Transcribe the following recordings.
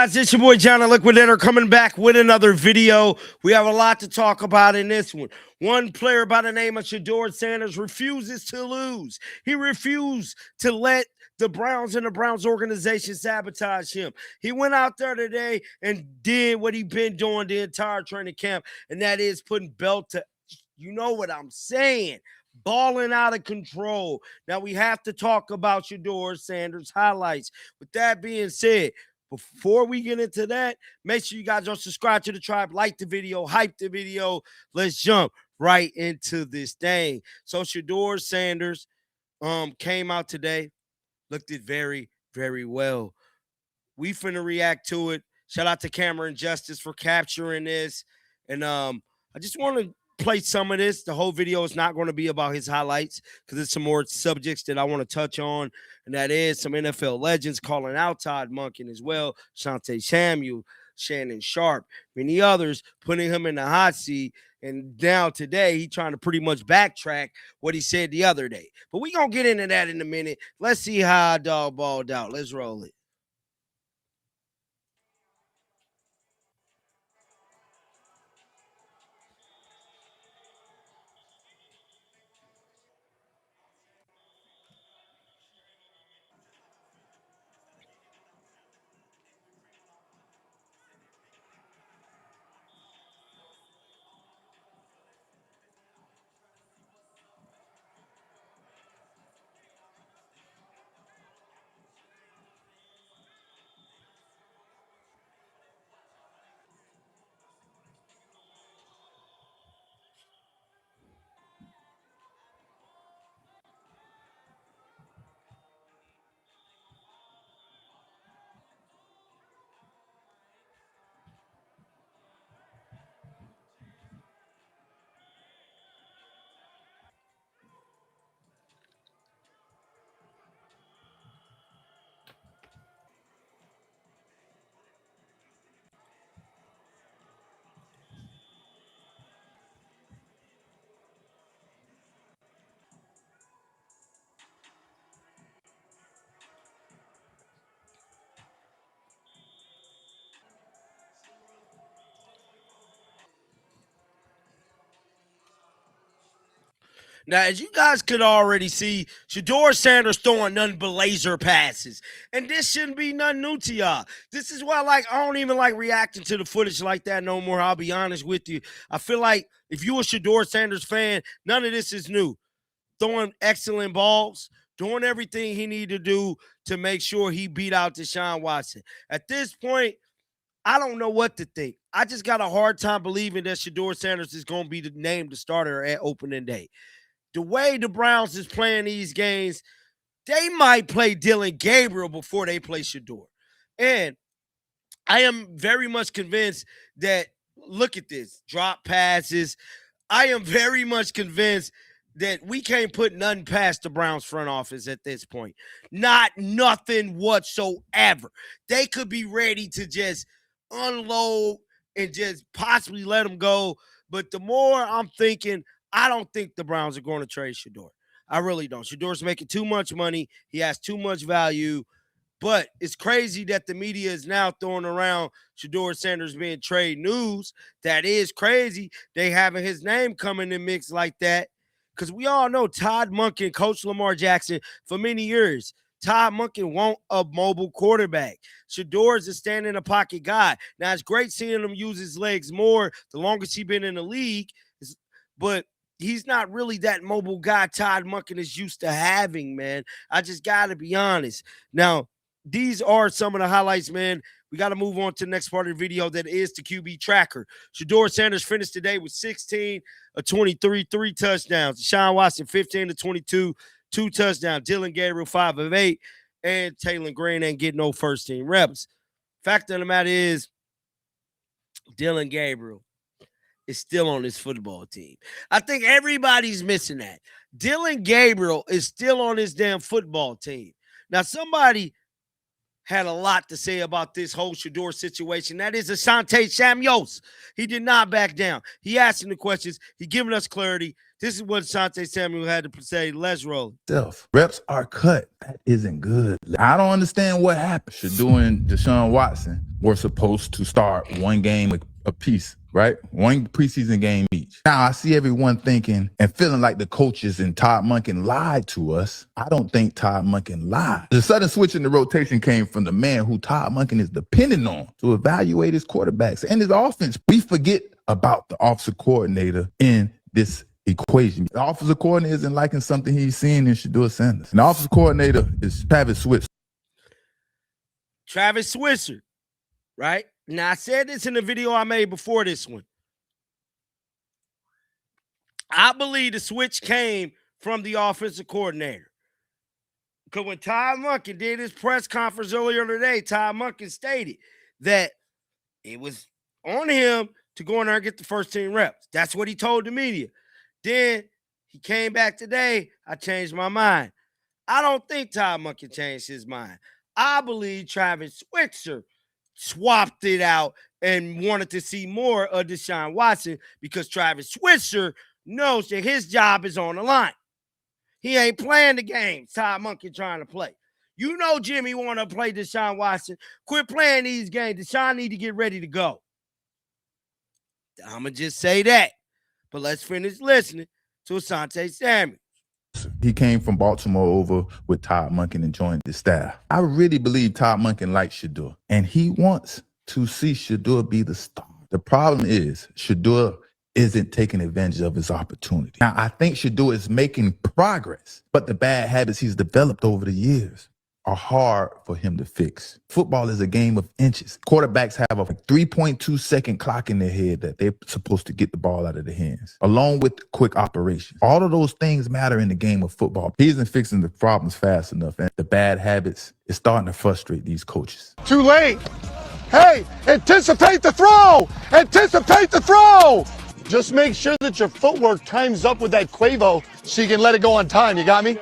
Guys, it's your boy John, a Liquidator, coming back with another video. We have a lot to talk about in this one. One player by the name of Shedeur Sanders refuses to lose. He refused to let the Browns and the Browns organization sabotage him. He went out there today and did what he's been doing the entire training camp, and that is putting belt to, you know what I'm saying, balling out of control. Now we have to talk about Shedeur Sanders highlights. With that being said, before we get into that, make sure you guys are subscribed to the tribe, like the video, hype the video. Let's jump right into this thing. So Shedeur Sanders came out today, looked it very, very well. We finna react to it. Shout out to Cameron Justice for capturing this. And I just want to play some of this. The whole video is not going to be about his highlights because there's some more subjects that I want to touch on, and that is some NFL legends calling out Todd Monken as well, Asante Samuel, Shannon Sharp, many others, putting him in the hot seat. And now today, he's trying to pretty much backtrack what he said the other day. But we're going to get into that in a minute. Let's see how I dog balled out. Let's roll it. Now, as you guys could already see, Shedeur Sanders throwing none but laser passes. And this shouldn't be nothing new to y'all. This is why, I don't even like reacting to the footage like that no more. I'll be honest with you. I feel like if you're a Shedeur Sanders fan, none of this is new. Throwing excellent balls, doing everything he needed to do to make sure he beat out Deshaun Watson. At this point, I don't know what to think. I just got a hard time believing that Shedeur Sanders is going to be named the starter at opening day. The way the Browns is playing these games, they might play Dillon Gabriel before they play Shedeur. And I am very much convinced that, look at this, drop passes. I am very much convinced that we can't put nothing past the Browns front office at this point. Not nothing whatsoever. They could be ready to just unload and just possibly let them go. But the more I'm thinking, I don't think the Browns are going to trade Shedeur. I really don't. Shedeur's making too much money. He has too much value. But it's crazy that the media is now throwing around Shedeur Sanders being trade news. That is crazy. They having his name come in the mix like that. Because we all know Todd Monken, Coach Lamar Jackson, for many years, Todd Monken want a mobile quarterback. Shedeur is a stand-in-the-pocket guy. Now, it's great seeing him use his legs more the longest he's been in the league. But he's not really that mobile guy Todd Monken is used to having, man. I just got to be honest. Now, these are some of the highlights, man. We got to move on to the next part of the video, that is the QB tracker. Shedeur Sanders finished today with 16 of 23, 3 touchdowns. Deshaun Watson, 15 of 22, 2 touchdowns. Dillon Gabriel, 5 of 8. And Taylor Green ain't getting no first-team reps. Fact of the matter is, Dillon Gabriel is still on this football team. I think everybody's missing that. Dillon Gabriel is still on this damn football team. Now, somebody had a lot to say about this whole Shedeur situation. That is Asante Samuel. He did not back down. He asking the questions. He giving us clarity. This is what Asante Samuel had to say. Let's roll. Reps are cut. That isn't good. I don't understand what happened. Shedeur and Deshaun Watson were supposed to start one game apiece, right? One preseason game each. Now, I see everyone thinking and feeling like the coaches and Todd Monken lied to us. I don't think Todd Monken lied. The sudden switch in the rotation came from the man who Todd Monken is depending on to evaluate his quarterbacks and his offense. We forget about the offensive coordinator in this equation. The offensive coordinator isn't liking something he's seeing in Shedeur Sanders. And the offensive coordinator is Travis Switzer. Travis Switzer, right? Now, I said this in the video I made before this one. I believe the switch came from the offensive coordinator. Because when Todd Monken did his press conference earlier today, Todd Monken stated that it was on him to go in there and get the first team reps. That's what he told the media. Then he came back today. I changed my mind. I don't think Todd Monken changed his mind. I believe Travis Switzer swapped it out and wanted to see more of Deshaun Watson because Travis Switzer knows that his job is on the line. He ain't playing the game Todd Monken trying to play. You know Jimmy want to play Deshaun Watson. Quit playing these games. Deshaun need to get ready to go. I'm going to just say that. But let's finish listening to Asante Samuel. He came from Baltimore over with Todd Monken and joined the staff. I really believe Todd Monken likes Shedeur, and he wants to see Shedeur be the star. The problem is Shedeur isn't taking advantage of his opportunity. Now, I think Shedeur is making progress, but the bad habits he's developed over the years are hard for him to fix. Football is a game of inches. Quarterbacks have a 3.2 second clock in their head that they're supposed to get the ball out of their hands, along with quick operation. All of those things matter in the game of football. He isn't fixing the problems fast enough, and the bad habits is starting to frustrate these coaches. Too late. Hey, anticipate the throw! Anticipate the throw! Just make sure that your footwork times up with that Quavo so you can let it go on time, you got me?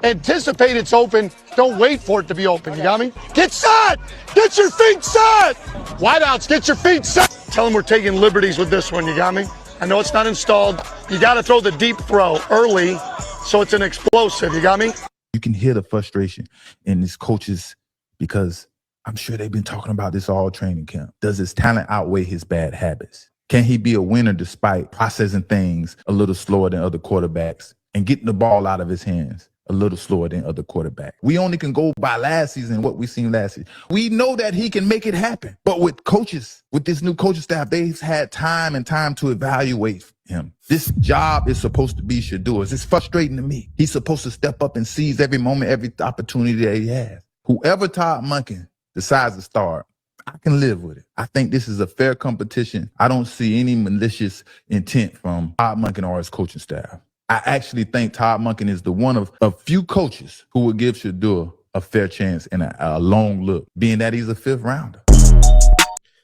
Anticipate it's open. Don't wait for it to be open. You got me? Get set! Get your feet set! Wideouts, get your feet set! Tell them we're taking liberties with this one. You got me? I know it's not installed. You got to throw the deep throw early so it's an explosive. You got me? You can hear the frustration in these coaches because I'm sure they've been talking about this all training camp. Does his talent outweigh his bad habits? Can he be a winner despite processing things a little slower than other quarterbacks and getting the ball out of his hands a little slower than other quarterbacks? We only can go by last season, what we seen last season. We know that he can make it happen. But with coaches, with this new coaching staff, they've had time to evaluate him. This job is supposed to be Shedeur's. It's frustrating to me. He's supposed to step up and seize every moment, every opportunity that he has. Whoever Todd Monken decides to start, I can live with it. I think this is a fair competition. I don't see any malicious intent from Todd Monken or his coaching staff. I actually think Todd Monken is the one of a few coaches who would give Shedeur a fair chance and a long look, being that he's a fifth rounder.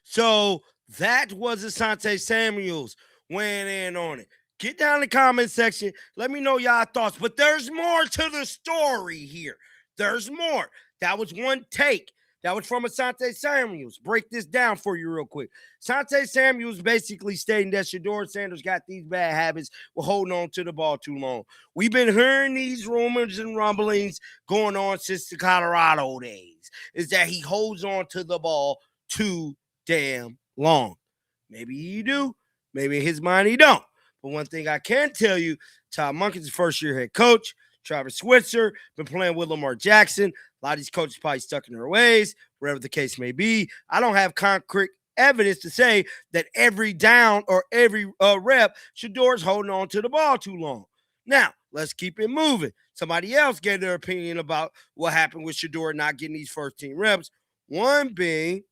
So that was Asante Samuel's weighing in on it. Get down in the comment section. Let me know y'all thoughts. But there's more to the story here. There's more. That was one take. That was from Asante Samuels. Break this down for you real quick. Asante Samuels basically stating that Shedeur Sanders got these bad habits with holding on to the ball too long. We've been hearing these rumors and rumblings going on since the Colorado days, is that he holds on to the ball too damn long. Maybe he do. Maybe in his mind he don't. But one thing I can tell you, Todd Monken's first-year head coach. Travis Switzer, been playing with Lamar Jackson. A lot of these coaches probably stuck in their ways, whatever the case may be. I don't have concrete evidence to say that every down or every rep, Shedeur's holding on to the ball too long. Now, let's keep it moving. Somebody else gave their opinion about what happened with Shedeur not getting these first-team reps. One being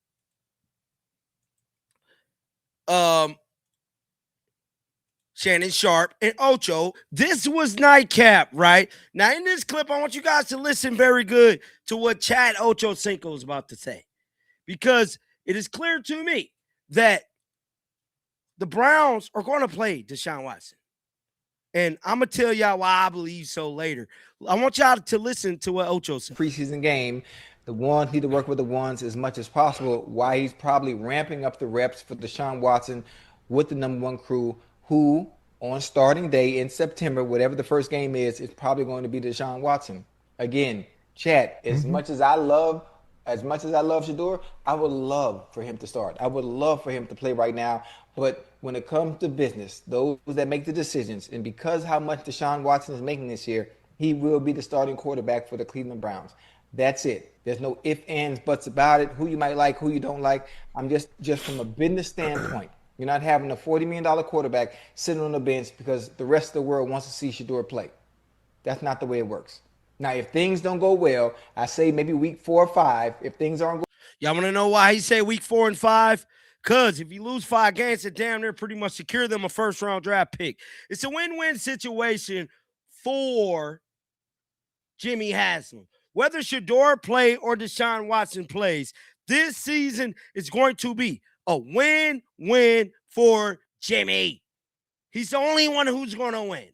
Shannon Sharp and Ocho. This was Nightcap, right? Now, in this clip, I want you guys to listen very good to what Chad Ochocinco is about to say, because it is clear to me that the Browns are going to play Deshaun Watson. And I'm going to tell y'all why I believe so later. I want y'all to listen to what Ocho said. Preseason game. The ones need to work with the ones as much as possible. Why he's probably ramping up the reps for Deshaun Watson with the #1 crew, who on starting day in September, whatever the first game is, it's probably going to be Deshaun Watson. Again, chat, as much as I love Shedeur, I would love for him to start. I would love for him to play right now. But when it comes to business, those that make the decisions, and because how much Deshaun Watson is making this year, he will be the starting quarterback for the Cleveland Browns. That's it. There's no ifs, ands, buts about it. Who you might like, who you don't like. I'm just from a business standpoint. You're not having a $40 million quarterback sitting on the bench because the rest of the world wants to see Shedeur play. That's not the way it works. Now, if things don't go well, I say maybe week 4 or 5. If things aren't going, y'all want to know why he say week 4 and 5? Because if you lose 5 games, it damn near pretty much secure them a first-round draft pick. It's a win-win situation for Jimmy Haslam. Whether Shedeur play or Deshaun Watson plays, this season is going to be a win-win for Jimmy. He's the only one who's going to win.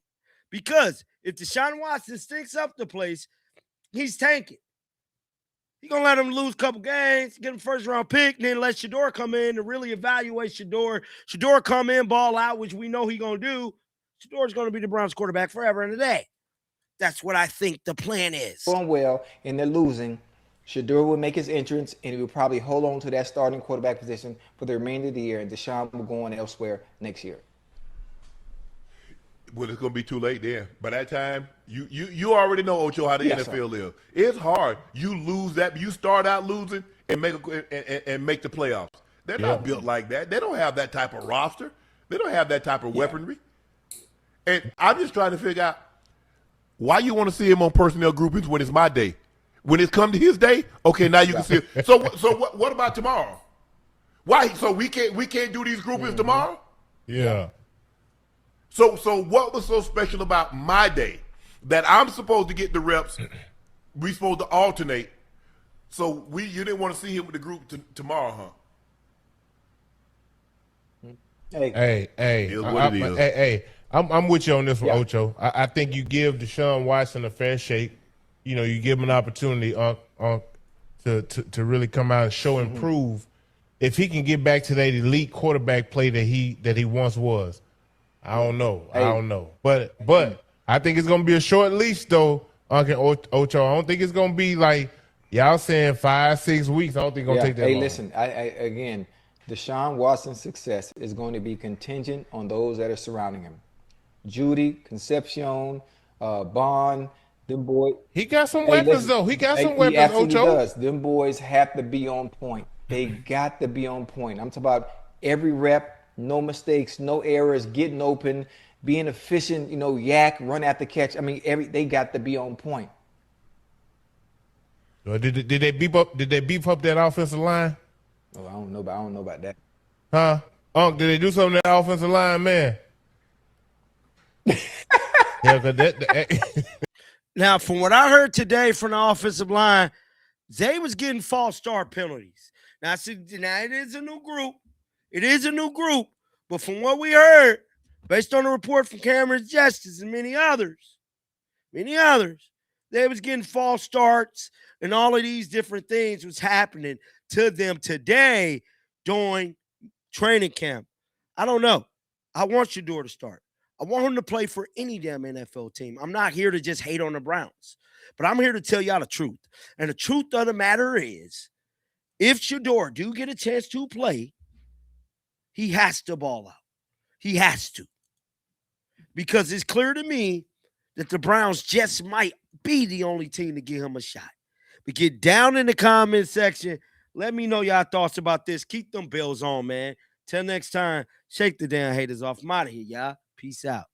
Because if Deshaun Watson stinks up the place, he's tanking. He's going to let him lose a couple games, get him first-round pick, and then let Shedeur come in and really evaluate Shedeur. Shedeur come in, ball out, which we know he's going to do. Shedeur's going to be the Browns quarterback forever and a day. That's what I think the plan is. going well and they're losing, Shedeur will make his entrance and he will probably hold on to that starting quarterback position for the remainder of the year, and Deshaun will go on elsewhere next year. Well, it's gonna be too late there. By that time, you already know, Ocho, how the NFL is. It's hard. You lose that. You start out losing and make the playoffs. They're not built like that. They don't have that type of roster. They don't have that type of weaponry. And I'm just trying to figure out why you want to see him on personnel groupings when it's my day. When it's come to his day, okay, now you can see it. So what about tomorrow? Why? So we can't do these groupings tomorrow? Yeah. So what was so special about my day that I'm supposed to get the reps? We supposed to alternate. So you didn't want to see him with the group tomorrow, huh? Hey, I'm with you on this one, Ocho. I think you give Deshaun Watson a fair shake. You know, you give him an opportunity to really come out and show and prove if he can get back to that elite quarterback play that he once was. I don't know. But I think it's gonna be a short leash though, Uncle Ocho. I don't think it's gonna be like y'all saying 5-6 weeks. I don't think it's gonna take that long. Hey, listen, again, Deshaun Watson's success is going to be contingent on those that are surrounding him. Judy, Concepcion, Bond, them boys. He got some weapons though. He got some weapons, he absolutely Ocho. does. Them boys have to be on point. They got to be on point. I'm talking about every rep. No mistakes, no errors, getting open, being efficient, yak, run at the catch. I mean, they got to be on point. Did they beef up that offensive line? Oh, I don't know about that. Huh? Did they do something to that offensive line, man? Now, from what I heard today from the offensive line, they was getting false start penalties. Now it is a new group. It is a new group, but from what we heard, based on the report from Cameron Justice and many others, they was getting false starts and all of these different things was happening to them today during training camp. I don't know. I want Shedeur to start. I want him to play for any damn NFL team. I'm not here to just hate on the Browns, but I'm here to tell y'all the truth. And the truth of the matter is, if Shedeur do get a chance to play, he has to ball out. He has to. Because it's clear to me that the Browns just might be the only team to give him a shot. But get down in the comment section. Let me know y'all thoughts about this. Keep them Bills on, man. Till next time, shake the damn haters off. I'm out of here, y'all. Peace out.